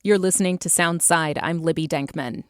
You're listening to Soundside. I'm Libby Denkman.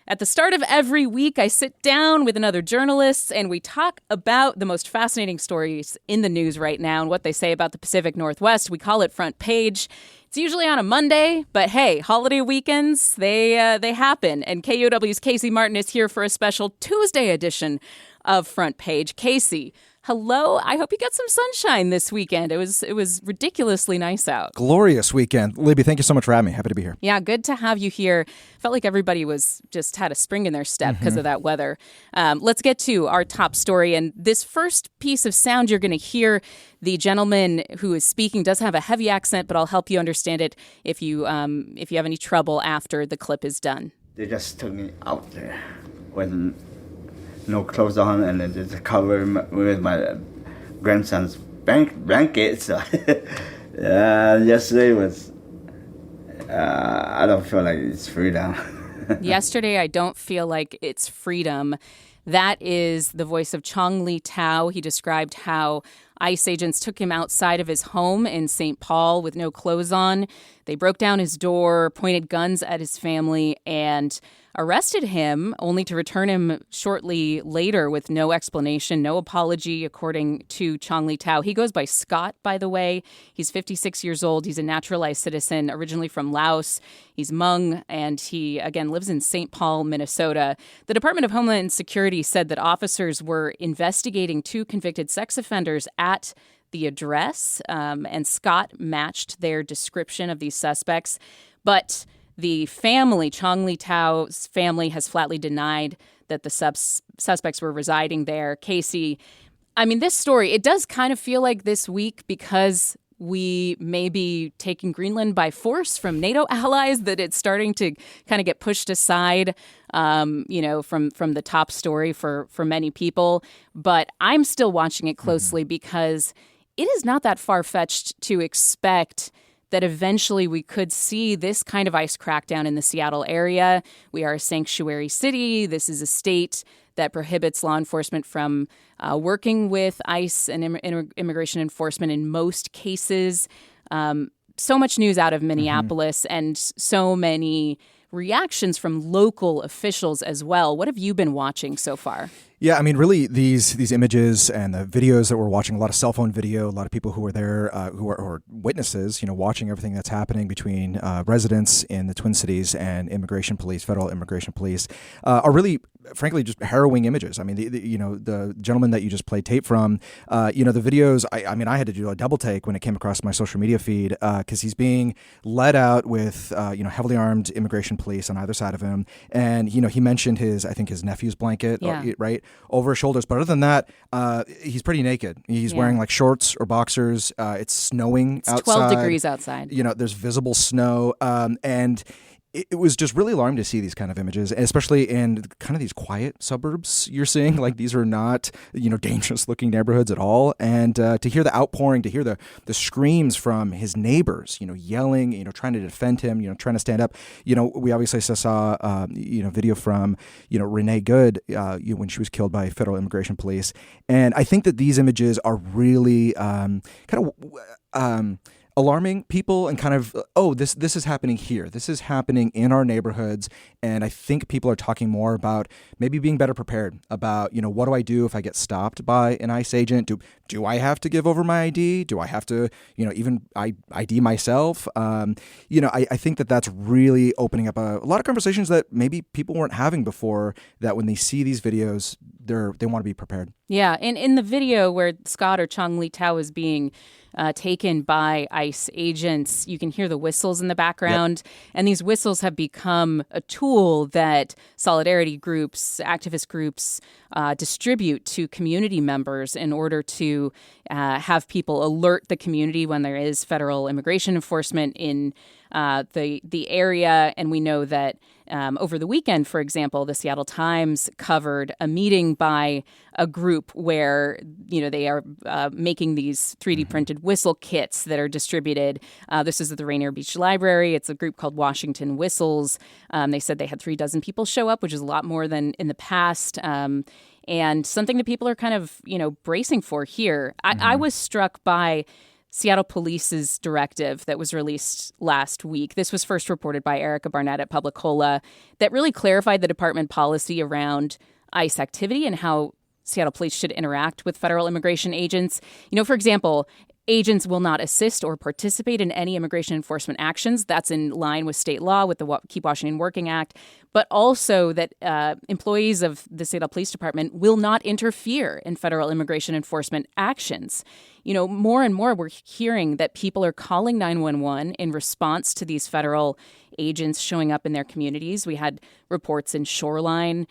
At the start of every week, I sit down with another journalist and we talk about the most fascinating stories in the news right now and what they say about the Pacific Northwest. We call it Front Page. It's usually on a Monday, but hey, holiday weekends, they happen. And KUOW's Casey Martin is here for a special Tuesday edition of Front Page. Casey, hello. I hope you got some sunshine this weekend. It was ridiculously nice out. Glorious weekend. Libby, thank you so much for having me. Happy to be here. Yeah, good to have you here. Felt like everybody was just had a spring in their step because of that weather. Let's get to our top story. And this first piece of sound you're going to hear, the gentleman who is speaking does have a heavy accent, but I'll help you understand it if you have any trouble after the clip is done. They just took me out there with no clothes on and then just covered with my grandson's blanket. So yesterday was, I don't feel like it's freedom. Yesterday, I don't feel like it's freedom. That is the voice of Chong Lee Tao. He described how ICE agents took him outside of his home in St. Paul with no clothes on. They broke down his door, pointed guns at his family, and arrested him, only to return him shortly later with no explanation, no apology, according to Chong Lee Tao. He goes by Scott, by the way. He's 56 years old. He's a naturalized citizen, originally from Laos. He's Hmong, and he, again, lives in St. Paul, Minnesota. The Department of Homeland Security said that officers were investigating two convicted sex offenders at the address, and Scott matched their description of these suspects. But the family, Chong Lee Tao's family, has flatly denied that the suspects were residing there. Casey, I mean, this story, it does kind of feel like this week, because we may be taking Greenland by force from NATO allies, that it's starting to kind of get pushed aside, from the top story for many people. But I'm still watching it closely because it is not that far-fetched to expect that eventually we could see this kind of ICE crackdown in the Seattle area. We are a sanctuary city. This is a state that prohibits law enforcement from working with ICE and immigration enforcement in most cases. So much news out of Minneapolis and so many reactions from local officials as well. What have you been watching so far? Yeah, I mean, really, these images and the videos that we're watching, a lot of cell phone video, a lot of people who are there, who are witnesses, watching everything that's happening between residents in the Twin Cities and immigration police, federal immigration police, are really, frankly, just harrowing images. I mean, the gentleman that you just played tape from, the videos, I had to do a double take when it came across my social media feed because he's being led out with, heavily armed immigration police on either side of him. And, he mentioned his nephew's blanket, right, over his shoulders. But other than that, he's pretty naked. He's wearing like shorts or boxers. It's snowing outside. It's 12 degrees outside. There's visible snow. And it was just really alarming to see these kind of images, especially in kind of these quiet suburbs you're seeing. Like, these are not, dangerous looking neighborhoods at all. And to hear the outpouring, to hear the screams from his neighbors, yelling, trying to defend him, trying to stand up. We obviously saw, video from, Renee Good when she was killed by federal immigration police. And I think that these images are really alarming people and kind of, this is happening here. This is happening in our neighborhoods. And I think people are talking more about maybe being better prepared about, what do I do if I get stopped by an ICE agent? Do I have to give over my ID? Do I have to, even ID myself? I think that that's really opening up a lot of conversations that maybe people weren't having before, that when they see these videos, they want to be prepared. Yeah. And in the video where Scott or Chong Lee Tao is being taken by ICE agents, you can hear the whistles in the background. Yep. And these whistles have become a tool that solidarity groups, activist groups distribute to community members in order to have people alert the community when there is federal immigration enforcement in the area. And we know that over the weekend, for example, the Seattle Times covered a meeting by a group where, they are making these 3D printed whistle kits that are distributed. This is at the Rainier Beach Library. It's a group called Washington Whistles. They said they had 36 people show up, which is a lot more than in the past. And something that people are kind of, bracing for here. I was struck by Seattle Police's directive that was released last week. This was first reported by Erica Barnett at Publicola, that really clarified the department policy around ICE activity and how Seattle Police should interact with federal immigration agents. For example, agents will not assist or participate in any immigration enforcement actions. That's in line with state law, with the Keep Washington Working Act, but also that employees of the Seattle Police Department will not interfere in federal immigration enforcement actions. More and more we're hearing that people are calling 911 in response to these federal agents showing up in their communities. We had reports in Shoreline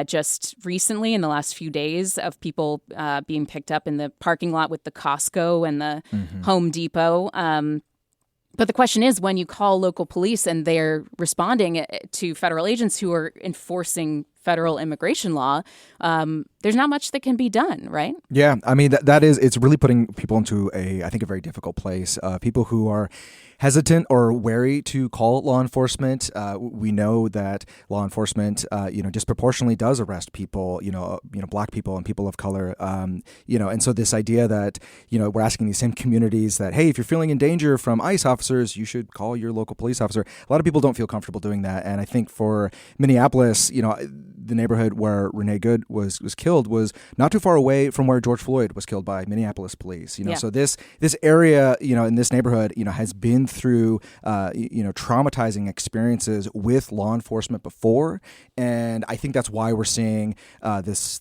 just recently in the last few days of people being picked up in the parking lot with the Costco and the Home Depot. But the question is, when you call local police and they're responding to federal agents who are enforcing federal immigration law, there's not much that can be done, right? Yeah, I mean, it's really putting people into I think, a very difficult place. People who are hesitant or wary to call law enforcement. We know that law enforcement, disproportionately does arrest people, Black people and people of color, and so this idea that, we're asking these same communities that, hey, if you're feeling in danger from ICE officers, you should call your local police officer. A lot of people don't feel comfortable doing that. And I think for Minneapolis, the neighborhood where Renee Good was killed was not too far away from where George Floyd was killed by Minneapolis police. So this area, in this neighborhood, has been through traumatizing experiences with law enforcement before, and I think that's why we're seeing this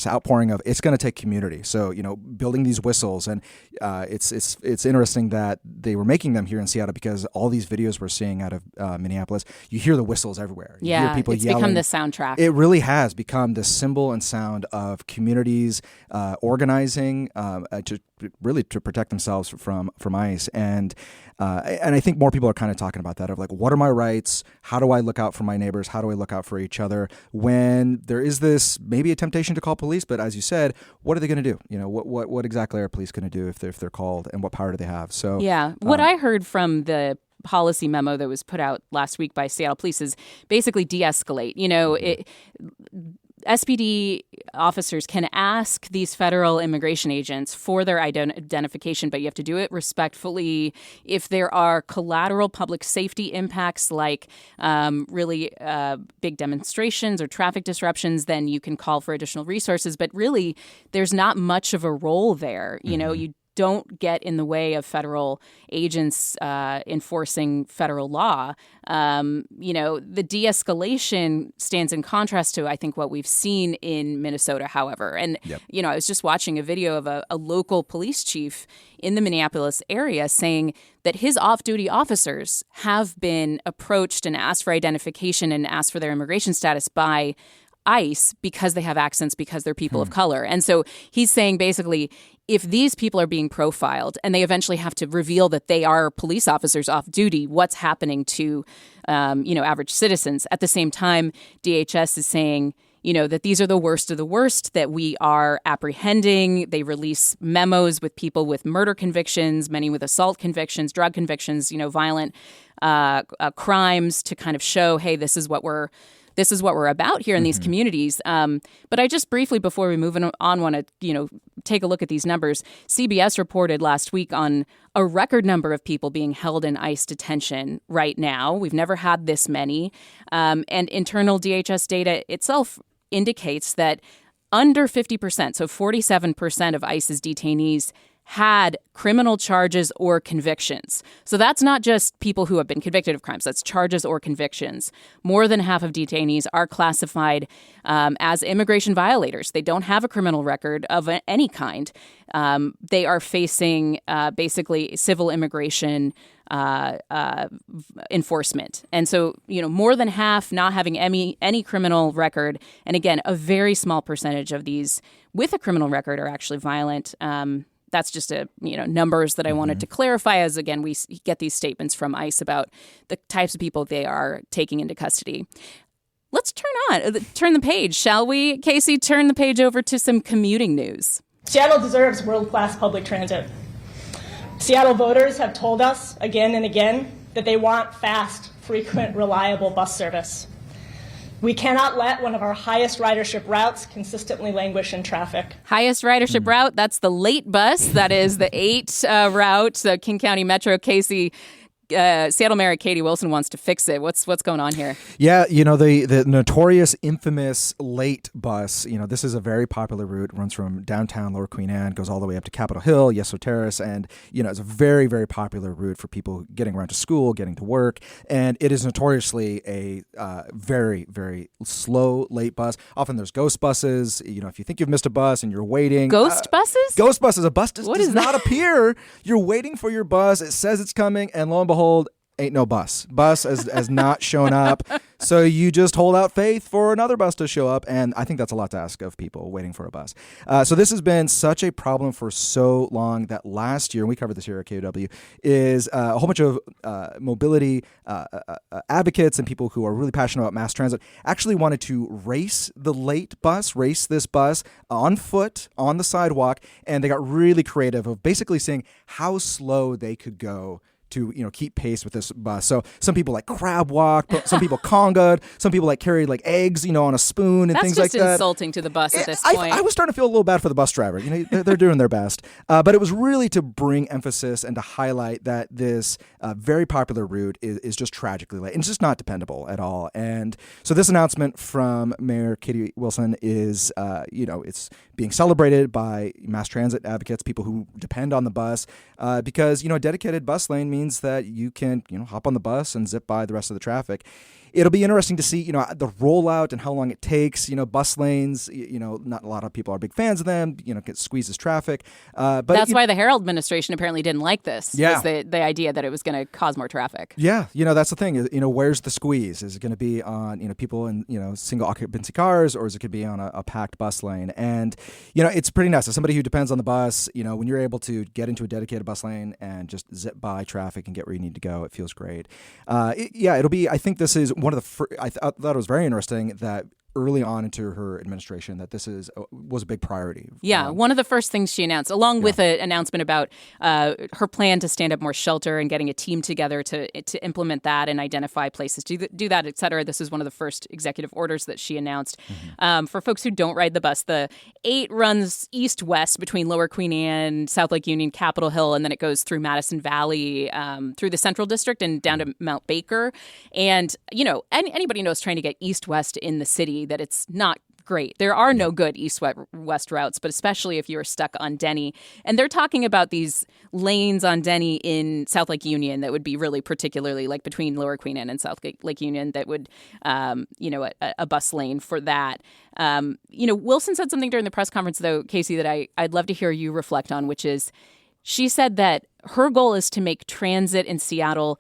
outpouring of it's going to take community. So building these whistles, and it's interesting that they were making them here in Seattle, because all these videos we're seeing out of Minneapolis, you hear the whistles everywhere. You hear people it's yelling. Become the soundtrack. It really has become the symbol and sound of communities organizing to protect themselves from ICE. And I think more people are kind of talking about that, of like, what are my rights? How do I look out for my neighbors? How do I look out for each other when there is this maybe a temptation to call police? But as you said, what are they going to do? What exactly are police going to do if they're called, and what power do they have? So what I heard from the policy memo that was put out last week by Seattle Police is basically de-escalate. SPD officers can ask these federal immigration agents for their identification, but you have to do it respectfully. If there are collateral public safety impacts like really big demonstrations or traffic disruptions, then you can call for additional resources. But really, there's not much of a role there. You don't get in the way of federal agents enforcing federal law. The de-escalation stands in contrast to, I think, what we've seen in Minnesota, however. And, I was just watching a video of a local police chief in the Minneapolis area saying that his off-duty officers have been approached and asked for identification and asked for their immigration status by ICE because they have accents, because they're people of color. And so he's saying basically, if these people are being profiled and they eventually have to reveal that they are police officers off duty, what's happening to, average citizens? At the same time, DHS is saying, that these are the worst of the worst that we are apprehending. They release memos with people with murder convictions, many with assault convictions, drug convictions, violent crimes to kind of show, hey, this is what we're about here in these communities. But I just briefly, before we move on, want to, take a look at these numbers. CBS reported last week on a record number of people being held in ICE detention right now. We've never had this many. And internal DHS data itself indicates that under 50%, so 47% of ICE's detainees had criminal charges or convictions. So that's not just people who have been convicted of crimes. That's charges or convictions. More than half of detainees are classified as immigration violators. They don't have a criminal record of any kind. They are facing basically civil immigration enforcement. And so, more than half not having any criminal record. And again, a very small percentage of these with a criminal record are actually violent. That's just numbers that I wanted to clarify, as again we get these statements from ICE about the types of people they are taking into custody. Let's turn the page, shall we? Casey, turn the page over to some commuting news. Seattle deserves world-class public transit. Seattle voters have told us again and again that they want fast, frequent, reliable bus service. We cannot let one of our highest ridership routes consistently languish in traffic. Highest ridership route, that's the late bus. That is the 8 route, the King County Metro. Casey, Seattle Mayor Katie Wilson wants to fix it. What's going on here? Yeah, the notorious, infamous late bus. This is a very popular route. It runs from downtown Lower Queen Anne, goes all the way up to Capitol Hill, Yeso Terrace, and it's a very, very popular route for people getting around to school, getting to work, and it is notoriously a very, very slow late bus. Often there's ghost buses. If you think you've missed a bus and you're waiting, Ghost buses? Ghost buses. A bus does not appear. You're waiting for your bus. It says it's coming, and lo and behold, ain't no bus. Bus has not shown up. So you just hold out faith for another bus to show up. And I think that's a lot to ask of people waiting for a bus. So this has been such a problem for so long that last year, and we covered this here at KUOW, is a whole bunch of mobility advocates and people who are really passionate about mass transit actually wanted to race this bus on foot on the sidewalk. And they got really creative of basically saying how slow they could go to keep pace with this bus. So some people like crab walk, some people congaed, some people carried eggs on a spoon and things like that. That's just insulting to the bus at this point. I was starting to feel a little bad for the bus driver. They're doing their best, but it was really to bring emphasis and to highlight that this very popular route is just tragically late and it's just not dependable at all. And so this announcement from Mayor Katie Wilson is it's being celebrated by mass transit advocates, people who depend on the bus, because a dedicated bus lane means that you can hop on the bus and zip by the rest of the traffic. It'll be interesting to see, the rollout and how long it takes. Bus lanes, not a lot of people are big fans of them. It squeezes traffic. But that's why the Herald administration apparently didn't like this. Yeah. Was the idea that it was going to cause more traffic. Yeah, that's the thing. Where's the squeeze? Is it going to be on people in single occupancy cars, or is it going to be on a packed bus lane? And it's pretty nice. As somebody who depends on the bus, when you're able to get into a dedicated bus lane and just zip by traffic and get where you need to go, it feels great. It'll be. I think this is one of the. I thought it was very interesting that early on into her administration that this was a big priority. Yeah, one of the first things she announced, along with an announcement about her plan to stand up more shelter and getting a team together to implement that and identify places to do that, et cetera. This is one of the first executive orders that she announced. For folks who don't ride the bus, the 8 runs east-west between Lower Queen Anne, South Lake Union, Capitol Hill, and then it goes through Madison Valley, through the Central District and down to Mount Baker. And, anybody knows trying to get east-west in the city that it's not great. There are no good east-west routes, but especially if you're stuck on Denny. And they're talking about these lanes on Denny in South Lake Union that would be really particularly between Lower Queen Anne and South Lake Union that would, a bus lane for that. Wilson said something during the press conference, though, Casey, that I'd love to hear you reflect on, which is she said that her goal is to make transit in Seattle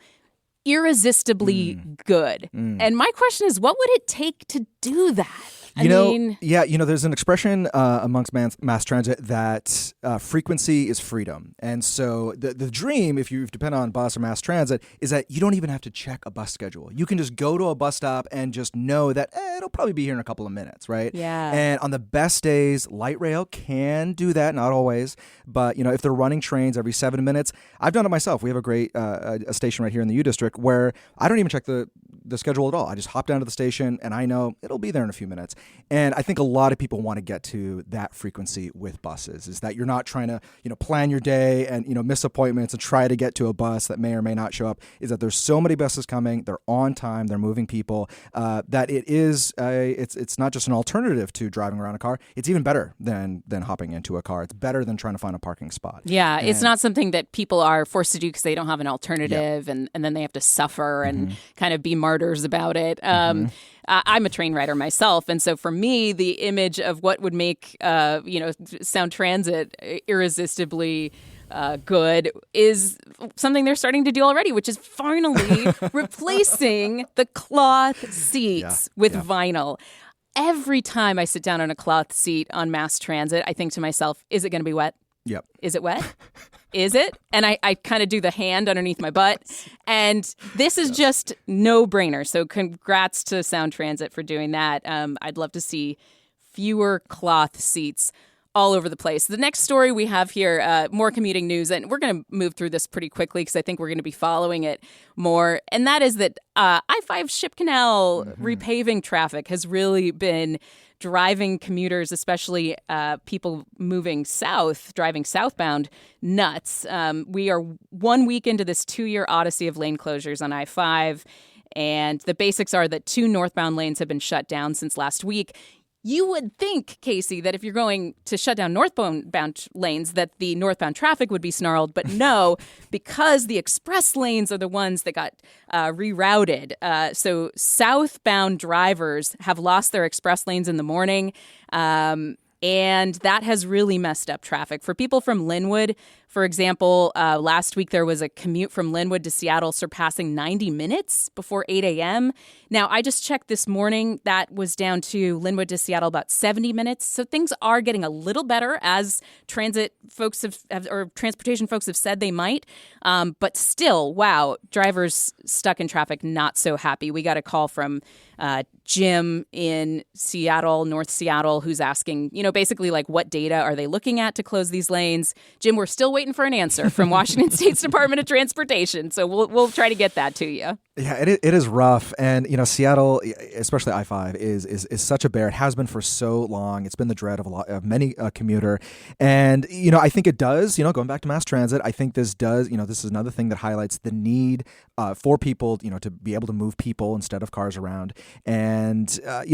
irresistibly good. And my question is, what would it take to do that? There's an expression amongst mass transit that frequency is freedom. And so the dream, if you depend on bus or mass transit, is that you don't even have to check a bus schedule. You can just go to a bus stop and just know that it'll probably be here in a couple of minutes, right? Yeah. And on the best days, light rail can do that, not always. But, if they're running trains every 7 minutes, I've done it myself. We have a great a station right here in the U District where I don't even check the schedule at all. I just hop down to the station and I know it'll be there in a few minutes. And I think a lot of people want to get to that frequency with buses, is that you're not trying to, plan your day and, miss appointments and try to get to a bus that may or may not show up, is that there's so many buses coming, they're on time, they're moving people, that it is, it's not just an alternative to driving around a car, it's even better than hopping into a car. It's better than trying to find a parking spot. Yeah, it's not something that people are forced to do because they don't have an alternative, and then they have to suffer and kind of be martyrs about it. I'm a train rider myself, and so for me, the image of what would make Sound Transit irresistibly good is something they're starting to do already, which is finally replacing the cloth seats with vinyl. Every time I sit down on a cloth seat on mass transit, I think to myself, is it going to be wet? Yep. Is it wet? Is it? And I kind of do the hand underneath my butt. And this is just no-brainer. So congrats to Sound Transit for doing that. I'd love to see fewer cloth seats all over the place. The next story we have here, more commuting news, and we're going to move through this pretty quickly because I think we're going to be following it more. And that is that I-5 Ship Canal repaving traffic has really been driving commuters, especially people moving south, driving southbound, nuts. We are 1 week into this 2-year odyssey of lane closures on I-5. And the basics are that 2 northbound lanes have been shut down since last week. You would think, Casey, that if you're going to shut down northbound lanes, that the northbound traffic would be snarled. But no, because the express lanes are the ones that got rerouted. So southbound drivers have lost their express lanes in the morning. And that has really messed up traffic. For people from Linwood, for example, last week there was a commute from Linwood to Seattle surpassing 90 minutes before 8 a.m. Now, I just checked this morning. That was down to Linwood to Seattle about 70 minutes. So things are getting a little better, as transit folks or transportation folks have said they might. But still, wow, drivers stuck in traffic, not so happy. We got a call from Jim in Seattle, North Seattle, who's asking, basically like, what data are they looking at to close these lanes? Jim, we're still waiting for an answer from Washington State's Department of Transportation. So we'll try to get that to you. Yeah, it is rough. And, Seattle, especially I-5, is such a bear. It has been for so long. It's been the dread of many commuter. And, I think it does, going back to mass transit, I think this does, this is another thing that highlights the need for people, to be able to move people instead of cars around. And, a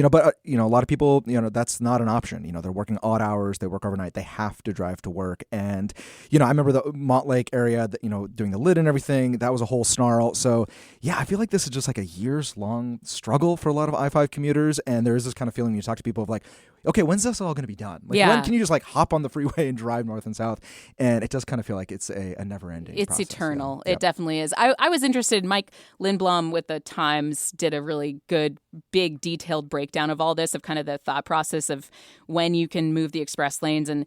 lot of people, that's not an option. They're working odd hours. They work overnight. They have to drive to work. And, I remember the Montlake area, doing the lid and everything. That was a whole snarl. So, yeah, I feel like this is just like a years-long struggle for a lot of I-5 commuters. And there is this kind of feeling when you talk to people of like, okay, when's this all going to be done? When can you just hop on the freeway and drive north and south? And it does kind of feel like it's a never-ending process. It's eternal. Yeah. It definitely is. I was interested. Mike Lindblom with the Times did a really good, big, detailed breakdown of all this, of kind of the thought process of when you can move the express lanes. And,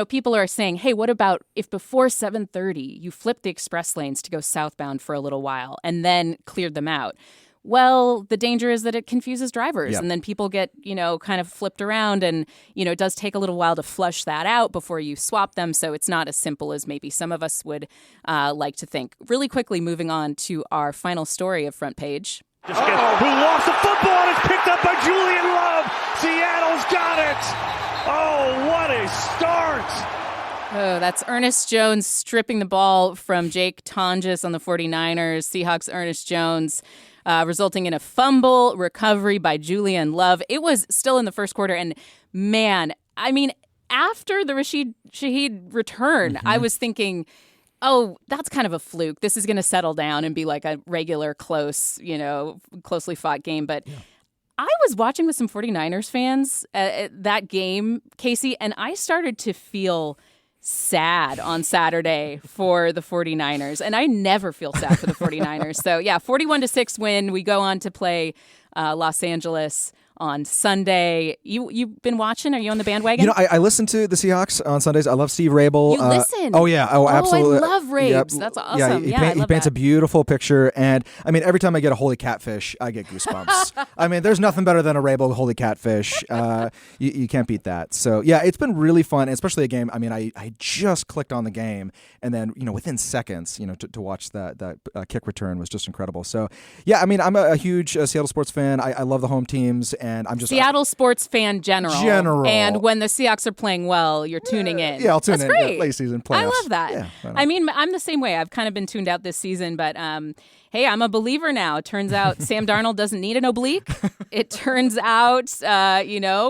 people are saying, hey, what about if before 7:30 you flip the express lanes to go southbound for a little while and then cleared them out? Well, the danger is that it confuses drivers, and then people get, kind of flipped around, and, it does take a little while to flush that out before you swap them. So it's not as simple as maybe some of us would like to think. Really quickly, moving on to our final story of Front Page. Who lost the football and it's picked up by Julian Love. Seattle's got it. Oh, what a start. Oh, that's Ernest Jones stripping the ball from Jake Tonjes on the 49ers. Seahawks Ernest Jones. Resulting in a fumble recovery by Julian Love. It was still in the first quarter, and man, after the Rashid Shaheed return, I was thinking, oh, that's kind of a fluke. This is going to settle down and be like a regular closely fought game. But I was watching with some 49ers fans at that game, Casey, and I started to feel sad on Saturday for the 49ers. And I never feel sad for the 49ers. So, 41-6 win. We go on to play Los Angeles on Sunday. You've been watching? Are you on the bandwagon? I listen to the Seahawks on Sundays. I love Steve Rabel. You listen? Oh, yeah. Oh, absolutely. I love Rabes. Yep. That's awesome. He paints a beautiful picture. And, every time I get a holy catfish, I get goosebumps. There's nothing better than a Rabel holy catfish. You can't beat that. So, it's been really fun, especially a game. I just clicked on the game, and then, within seconds, to watch that kick return was just incredible. So, I'm a huge Seattle sports fan. I love the home teams. And I'm just Seattle sports fan general. And when the Seahawks are playing well, you're tuning in. Yeah, I'll tune That's in. Great. Late season playoffs. I love that. Yeah, I'm the same way. I've kind of been tuned out this season, but hey, I'm a believer now. It turns out Sam Darnold doesn't need an oblique. It turns out,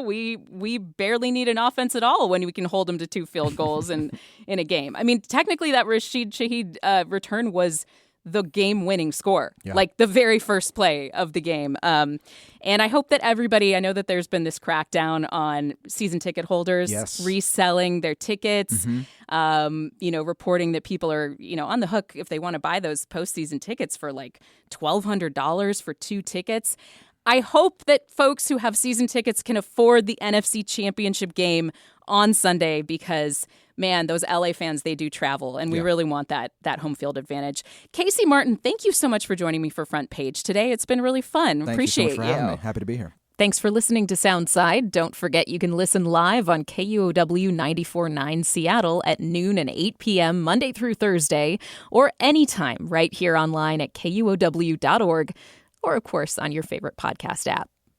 we barely need an offense at all when we can hold him to 2 field goals in a game. Technically, that Rashid Shaheed return was the game-winning score, like the very first play of the game. And I hope that everybody, I know that there's been this crackdown on season ticket holders reselling their tickets, reporting that people are, on the hook if they want to buy those postseason tickets for like $1,200 for 2 tickets. I hope that folks who have season tickets can afford the NFC Championship game on Sunday because, man, those LA fans, they do travel, and we really want that home field advantage. Casey Martin, thank you so much for joining me for Front Page today. It's been really fun. Thank Appreciate you so much for having me. Happy to be here. Thanks for listening to Soundside. Don't forget you can listen live on KUOW 94.9 Seattle at noon and 8 p.m. Monday through Thursday, or anytime right here online at KUOW.org, or of course on your favorite podcast app.